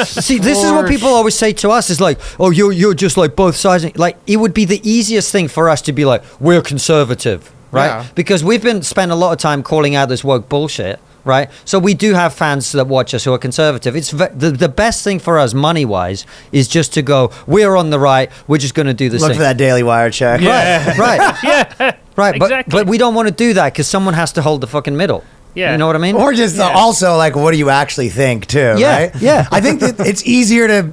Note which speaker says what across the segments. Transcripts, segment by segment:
Speaker 1: See, this is what people always say to us is like, oh, you're just like both sides. Like, it would be the easiest thing for us to be like, we're conservative, right?
Speaker 2: Yeah.
Speaker 1: Because we've spent a lot of time calling out this woke bullshit, right? So we do have fans that watch us who are conservative. It's the best thing for us money-wise is just to go, we're on the right, we're just going to do this
Speaker 3: Look
Speaker 1: thing.
Speaker 3: for that Daily Wire check.
Speaker 1: Right, right.
Speaker 4: Yeah.
Speaker 1: Right,
Speaker 4: Exactly.
Speaker 1: but we don't want to do that because someone has to hold the fucking middle.
Speaker 4: Yeah.
Speaker 1: You know what I mean?
Speaker 3: Or just also like, what do you actually think too?
Speaker 1: Yeah,
Speaker 3: right?
Speaker 1: yeah.
Speaker 3: I think that it's easier to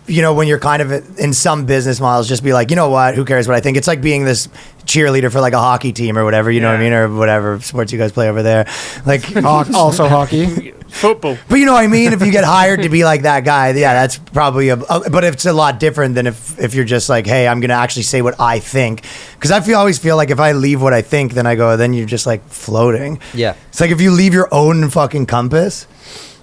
Speaker 3: when you're kind of in some business models, just be like, you know what, who cares what I think? It's like being this cheerleader for like a hockey team or whatever, you know what I mean, or whatever sports you guys play over there, like
Speaker 2: Also hockey.
Speaker 4: Football.
Speaker 3: But you know what I mean? If you get hired to be like that guy, yeah, that's probably but it's a lot different than if you're just like, hey, I'm going to actually say what I think. Because always feel like if I leave what I think, then you're just like floating.
Speaker 1: Yeah.
Speaker 3: It's like if you leave your own fucking compass.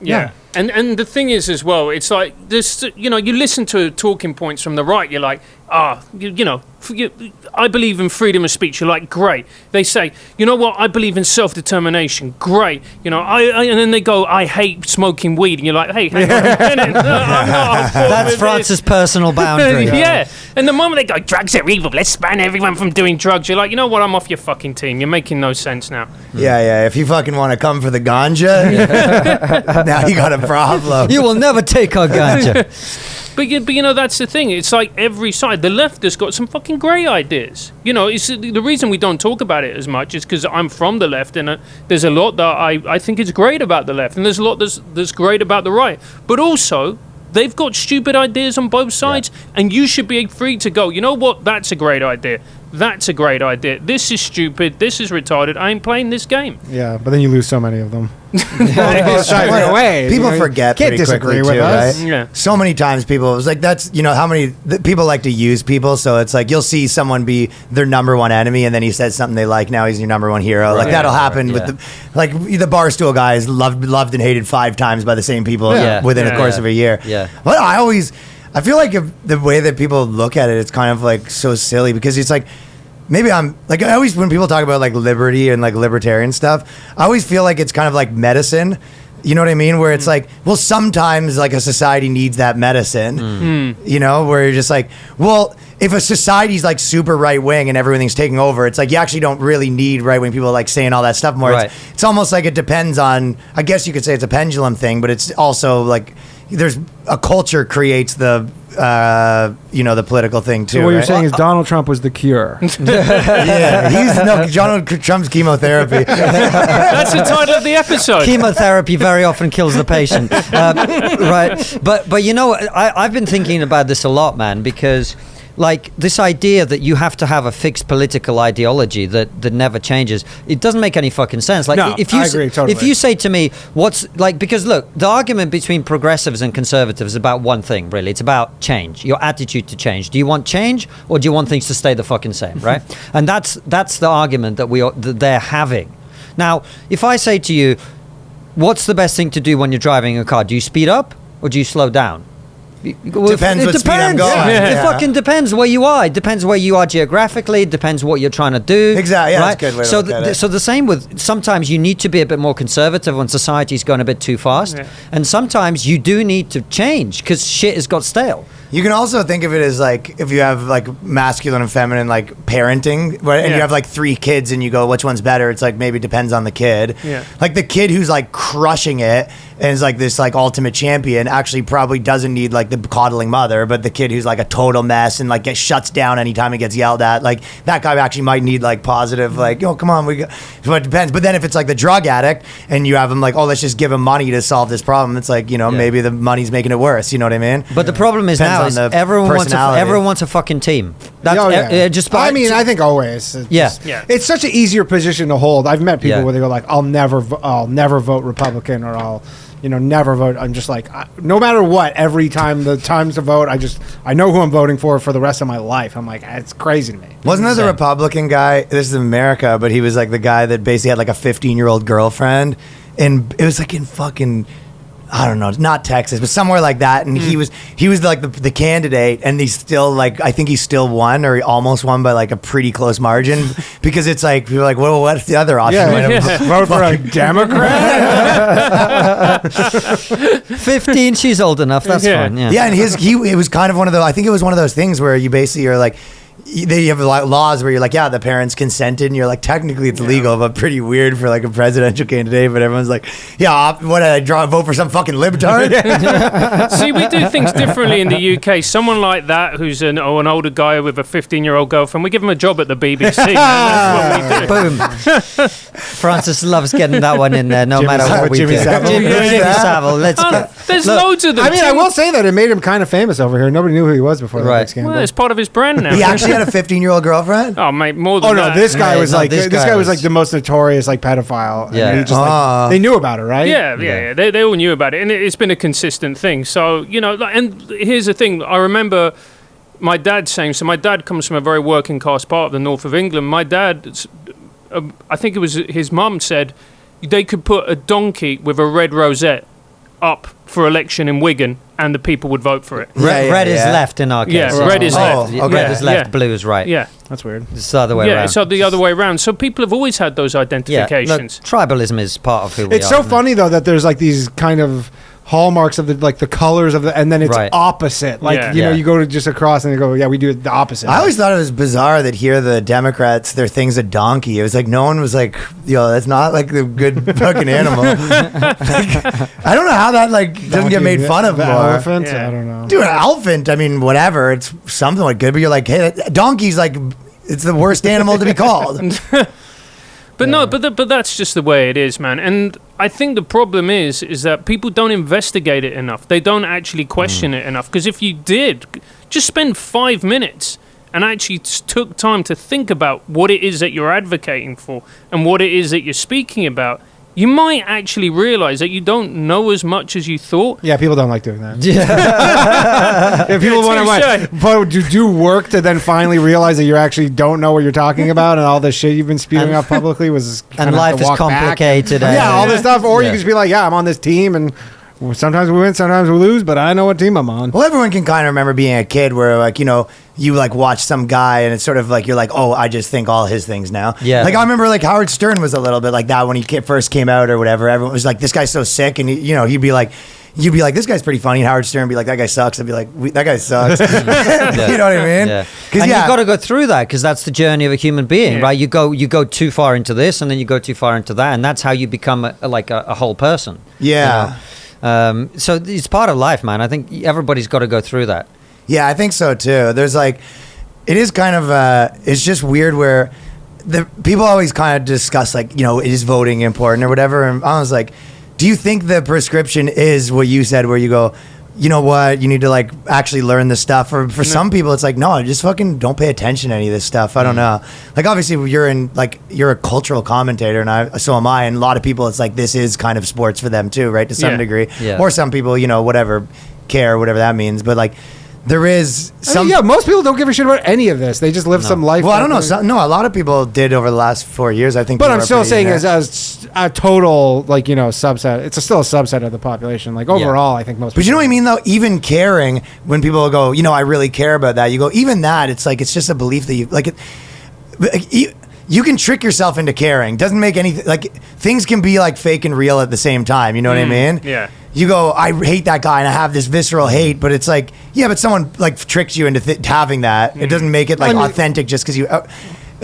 Speaker 4: Yeah. And the thing is as well, it's like this, you listen to talking points from the right, you're like, I believe in freedom of speech. You're like, great. They say, you know what, I believe in self-determination. Great. And then they go, I hate smoking weed. And you're like, hey, hang on a minute. No, I'm not.
Speaker 1: That's France's personal boundary.
Speaker 4: Yeah. And the moment they go, drugs are evil, let's ban everyone from doing drugs. You're like, you know what, I'm off your fucking team. You're making no sense now.
Speaker 3: Yeah. If you fucking want to come for the ganja, now you got a problem.
Speaker 1: You will never take our ganja.
Speaker 4: But that's the thing. It's like every side. The left has got some fucking grey ideas. It's the reason we don't talk about it as much is because I'm from the left, and there's a lot that I think is great about the left, and there's a lot that's great about the right. But also, they've got stupid ideas on both sides, and you should be free to go, you know what, that's a great idea. That's a great idea. This is stupid. This is retarded. I ain't playing this game.
Speaker 2: Yeah, but then you lose so many of them.
Speaker 3: People forget
Speaker 2: Can't
Speaker 3: pretty
Speaker 2: disagree
Speaker 3: quickly
Speaker 2: with
Speaker 3: too,
Speaker 2: us.
Speaker 3: right?
Speaker 4: Yeah.
Speaker 3: So many times people, it was like, that's, how many people like to use people. So it's like, you'll see someone be their number one enemy and then he says something they like. Now he's your number one hero. Like that'll happen with the Barstool guy is loved and hated 5 times by the same people within a course of a year.
Speaker 1: Yeah.
Speaker 3: But I feel like the way that people look at it, it's kind of like so silly because it's like, maybe I'm like, I always, when people talk about like liberty and like libertarian stuff, I always feel like it's kind of like medicine. You know what I mean? Where it's like, well, sometimes like a society needs that medicine, where you're just like, well, if a society's like super right wing and everything's taking over, it's like you actually don't really need right wing people like saying all that stuff more.
Speaker 1: Right.
Speaker 3: It's almost like it depends on, I guess you could say it's a pendulum thing, but it's also like there's a culture creates the political thing too.
Speaker 2: So what you're
Speaker 3: right?
Speaker 2: saying is Donald Trump was the cure.
Speaker 3: Yeah, Donald Trump's chemotherapy.
Speaker 4: That's the title of the episode.
Speaker 1: Chemotherapy very often kills the patient. Right. But I've been thinking about this a lot, man, because like this idea that you have to have a fixed political ideology that never changes, it doesn't make any fucking sense. Like,
Speaker 2: no,
Speaker 1: if you
Speaker 2: I agree, totally.
Speaker 1: If you say to me, because look, the argument between progressives and conservatives is about one thing, really. It's about change, your attitude to change. Do you want change or do you want things to stay the fucking same, right? And that's the argument that they're having. Now, if I say to you, what's the best thing to do when you're driving a car? Do you speed up or do you slow down?
Speaker 3: Depends what speed I'm going.
Speaker 1: It fucking depends where you are. It depends where you are geographically. It depends what you're trying to do.
Speaker 3: Exactly. Yeah,
Speaker 1: right?
Speaker 3: that's a good way to look at it.
Speaker 1: So the same with, sometimes you need to be a bit more conservative when society's going a bit too fast.
Speaker 4: Yeah.
Speaker 1: And sometimes you do need to change because shit has got stale.
Speaker 3: You can also think of it as like if you have like masculine and feminine like parenting, right? And you have like 3 kids and you go, which one's better? It's like maybe depends on the kid.
Speaker 4: Yeah.
Speaker 3: Like the kid who's like crushing it and is like this like ultimate champion actually probably doesn't need like the coddling mother, but the kid who's like a total mess and like shuts down anytime he gets yelled at, like that guy actually might need like positive, like, oh, come on, so it depends. But then if it's like the drug addict and you have him like, oh, let's just give him money to solve this problem, it's like, maybe the money's making it worse. You know what I mean?
Speaker 1: But the problem is
Speaker 3: Depends
Speaker 1: now
Speaker 3: on
Speaker 1: is
Speaker 3: the
Speaker 1: everyone
Speaker 3: personality.
Speaker 1: wants a fucking team. That's
Speaker 2: I think always. It's such an easier position to hold. I've met people where they go like, I'll never vote Republican, or I'll never vote. I'm just like, no matter what, every time the time's to vote, I know who I'm voting for the rest of my life. I'm like, it's crazy to me.
Speaker 3: Wasn't there the Republican guy? This is America, but he was like the guy that basically had like a 15-year-old girlfriend, and it was like in fucking I don't know, not Texas, but somewhere like that, and he was like the candidate, and he's still like, I think he still won, or he almost won by like a pretty close margin, because it's like people are like, well, what's the other option?
Speaker 2: Vote for a Democrat.
Speaker 1: 15, she's old enough. That's fine. Yeah,
Speaker 3: and it was kind of one of those. I think it was one of those things where you basically are like, they have laws where you're like, yeah, the parents consented, and you're like, technically it's legal, but pretty weird for like a presidential candidate. But everyone's like, yeah, what did I vote for some fucking libtard?
Speaker 4: See, we do things differently in the UK. Someone like that who's an older guy with a 15-year-old girlfriend, we give him a job at the BBC. Man. That's what we do.
Speaker 1: Boom. Francis loves getting that one in there, no matter what we do. Jimmy Savile. Let's go.
Speaker 4: There's loads of them.
Speaker 2: I mean, I will say that it made him kind of famous over here. Nobody knew who he was before the scandal.
Speaker 4: Well, it's part of his brand now.
Speaker 3: He actually had a 15-year-old girlfriend.
Speaker 4: Oh, mate, more than that.
Speaker 2: This guy was like the most notorious like pedophile.
Speaker 1: Yeah,
Speaker 2: and he just, they knew about it, right?
Speaker 4: Yeah. They all knew about it, and it's been a consistent thing. So and here's the thing. I remember my dad saying. So my dad comes from a very working class part of the north of England. My dad, I think it was his mum said, they could put a donkey with a red rosette up for election in Wigan, and the people would vote for it.
Speaker 1: Red is left in our case.
Speaker 4: Yeah, red is left.
Speaker 1: Okay. Red is left, blue is right.
Speaker 4: Yeah.
Speaker 2: That's weird.
Speaker 1: It's the other way around.
Speaker 4: Yeah, it's the other way around. So people have always had those identifications.
Speaker 1: Look, tribalism is part of who we are.
Speaker 2: It's so funny, though, that there's like these kind of hallmarks of the colors of and then it's opposite. Like, you go to just across and they go, yeah, we do it the opposite.
Speaker 3: I always thought it was bizarre that here the Democrats, their thing's a donkey. It was like, no one was like, that's not like the good fucking animal. Like, I don't know how that doesn't get made fun of more.
Speaker 2: Elephant? Yeah. I don't know.
Speaker 3: Dude, an elephant, I mean, whatever. It's something like good, but you're like, hey, donkey's like, it's the worst animal to be called.
Speaker 4: But no, but that's just the way it is, man. And I think the problem is that people don't investigate it enough. They don't actually question it enough. Because if you did, just spend 5 minutes and actually took time to think about what it is that you're advocating for and what it is that you're speaking about, you might actually realize that you don't know as much as you thought.
Speaker 2: Yeah, people don't like doing that. Yeah. If people want to do work to then finally realize that you actually don't know what you're talking about and all the shit you've been spewing out publicly was
Speaker 1: and life is complicated.
Speaker 2: All this stuff. Or you can just be like, yeah, I'm on this team and sometimes we win, sometimes we lose, but I know what team I'm on.
Speaker 3: Well, everyone can kind of remember being a kid where, you watch some guy and it's sort of like you're like, oh, I just think all his things now.
Speaker 1: Yeah.
Speaker 3: Like I remember Howard Stern was a little bit like that when he first came out or whatever. Everyone was like, this guy's so sick, and he'd be like, you'd be like, this guy's pretty funny. And Howard Stern would be like, that guy sucks. I'd be like, that guy sucks. You know what I mean?
Speaker 1: Yeah. And you've got to go through that because that's the journey of a human being, right? You go too far into this and then you go too far into that, and that's how you become a whole person.
Speaker 3: Yeah.
Speaker 1: So it's part of life, man. I think everybody's got to go through that.
Speaker 3: Yeah, I think so too. There's it is kind of it's just weird where the people always kind of discuss is voting important or whatever, and I was like, do you think the prescription is what you said, where you go, you know what, you need to actually learn this stuff? Or for some people it's like, no, just fucking don't pay attention to any of this stuff. I don't know. Obviously you're a cultural commentator, and so am I, and a lot of people it's like this is kind of sports for them too, right, to some degree. Yeah. Or some people, whatever, care, whatever that means, but there is some...
Speaker 2: most people don't give a shit about any of this. They just live some life.
Speaker 3: Well, I don't know. A lot of people did over the last 4 years, I think.
Speaker 2: But I'm still saying as a total, subset, it's still a subset of the population. Overall, I think most people...
Speaker 3: But you know what I mean, though? Even caring, when people go, I really care about that, you go, even that, it's it's just a belief that you can trick yourself into caring. Doesn't make anything... things can be, fake and real at the same time. You know what I mean?
Speaker 4: Yeah.
Speaker 3: You go, I hate that guy and I have this visceral hate, but it's but someone tricks you into having that. It doesn't make it authentic just because you.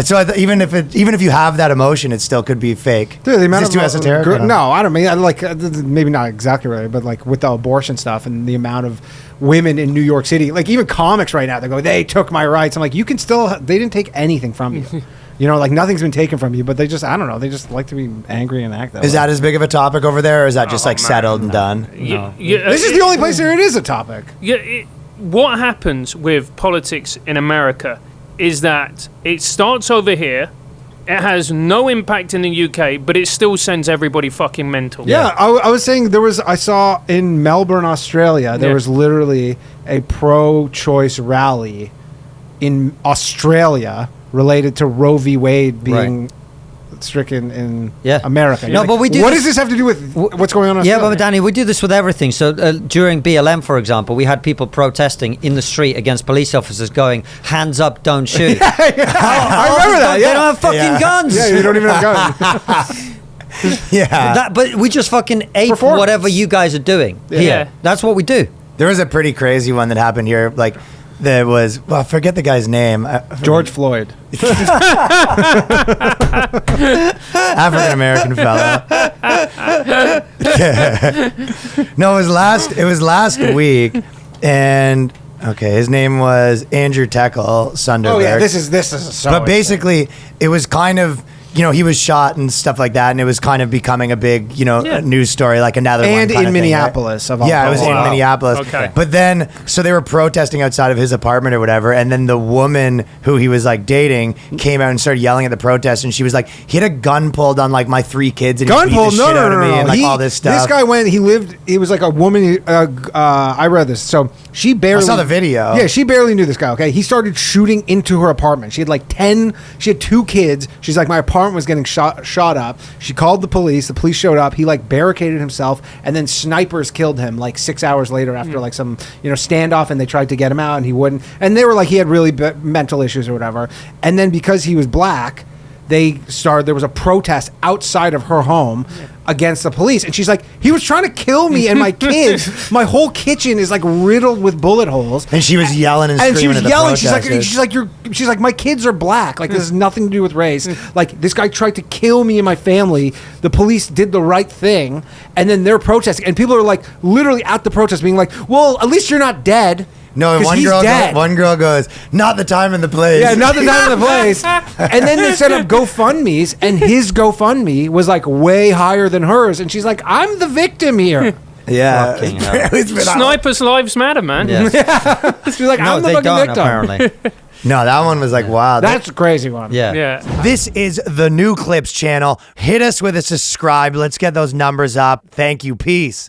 Speaker 3: So even if you have that emotion, it still could be fake.
Speaker 2: Dude, the amount
Speaker 3: is this too esoteric?
Speaker 2: No, I don't mean maybe not exactly right, but with the abortion stuff and the amount of women in New York City, even comics right now, they go, they took my rights. I'm like, you can still. They didn't take anything from you. Nothing's been taken from you, but they just, I don't know, they just like to be angry and act that way.
Speaker 3: Is that as big of a topic over there, or is that just settled and done?
Speaker 2: No. This is the only place where it is a topic.
Speaker 4: Yeah, what happens with politics in America is that it starts over here, it has no impact in the UK, but it still sends everybody fucking mental.
Speaker 2: Yeah, I was saying I saw in Melbourne, Australia, there was literally a pro-choice rally in Australia related to Roe v. Wade being stricken in
Speaker 1: Yeah.
Speaker 2: America.
Speaker 1: No,
Speaker 2: You're
Speaker 1: but we do
Speaker 2: What
Speaker 1: this-
Speaker 2: does this have to do with what's going on in
Speaker 1: Yeah,
Speaker 2: Australia?
Speaker 1: but Danny, we do this with everything. So during BLM, for example, we had people protesting in the street against police officers going, hands up, don't shoot.
Speaker 2: I remember that.
Speaker 1: They don't have fucking guns.
Speaker 2: Yeah, you don't even have guns.
Speaker 3: Yeah.
Speaker 1: But we just fucking ape
Speaker 2: Performance.
Speaker 1: whatever you guys are doing here.
Speaker 4: Yeah.
Speaker 1: That's what we do.
Speaker 3: There was a pretty crazy one that happened here. Like, there was, well, I forget the guy's name.
Speaker 2: George Floyd.
Speaker 3: African American fellow. No, it was last week, and okay, his name was Andrew Teckle Sunderberg.
Speaker 2: Oh yeah, this is so.
Speaker 3: But basically, it was kind of, you know, he was shot and stuff like that, and it was kind of becoming a big, you know, news story, like another one.
Speaker 2: And
Speaker 3: kind
Speaker 2: in
Speaker 3: of thing,
Speaker 2: Minneapolis,
Speaker 3: right?
Speaker 2: of all
Speaker 3: Yeah, it was
Speaker 2: places.
Speaker 3: in Minneapolis.
Speaker 4: Okay.
Speaker 3: But then, so they were protesting outside of his apartment or whatever, and then the woman who he was like dating came out and started yelling at the protest, and she was like, he had a gun pulled on like my 3 kids, and
Speaker 2: Gun
Speaker 3: he beat
Speaker 2: pulled?
Speaker 3: the
Speaker 2: No,
Speaker 3: shit out of me, and like all this stuff.
Speaker 2: This guy went. He was like a woman. I read this. So she barely.
Speaker 3: I saw the video.
Speaker 2: Yeah, she barely knew this guy. Okay, he started shooting into her apartment. She had like 10. She had 2 kids. She's like, my apartment was getting shot up. She called the police. The police showed up. He like barricaded himself, and then snipers killed him like 6 hours later after like some standoff, and they tried to get him out, and he wouldn't. And they were like, he had really mental issues or whatever. And then because he was black, there was a protest outside of her home against the police, and she's like, he was trying to kill me and my kids. My whole kitchen is like riddled with bullet holes.
Speaker 3: And she was yelling and screaming
Speaker 2: she was
Speaker 3: at the
Speaker 2: yelling.
Speaker 3: protesters.
Speaker 2: She's like, my kids are black. Like, this has nothing to do with race. Like, this guy tried to kill me and my family. The police did the right thing, and then they're protesting, and people are like, literally at the protest, being like, well, at least you're not dead.
Speaker 3: No,
Speaker 2: 'Cause he's dead.
Speaker 3: one girl goes, not the time and the place.
Speaker 2: Yeah, not the time and the place. And then they set up GoFundMes, and his GoFundMe was like way higher than hers. And she's like, I'm the victim here.
Speaker 3: Yeah.
Speaker 1: Fucking hell.
Speaker 3: It's been
Speaker 4: Snipers' lives matter, man.
Speaker 1: Yeah.
Speaker 2: She's like,
Speaker 1: No,
Speaker 2: I'm the
Speaker 1: they
Speaker 2: fucking
Speaker 1: don't,
Speaker 2: victim.
Speaker 1: apparently.
Speaker 3: No, that one was like, wow.
Speaker 2: That's a crazy one.
Speaker 1: Yeah.
Speaker 4: Yeah.
Speaker 3: This is the New Clips channel. Hit us with a subscribe. Let's get those numbers up. Thank you. Peace.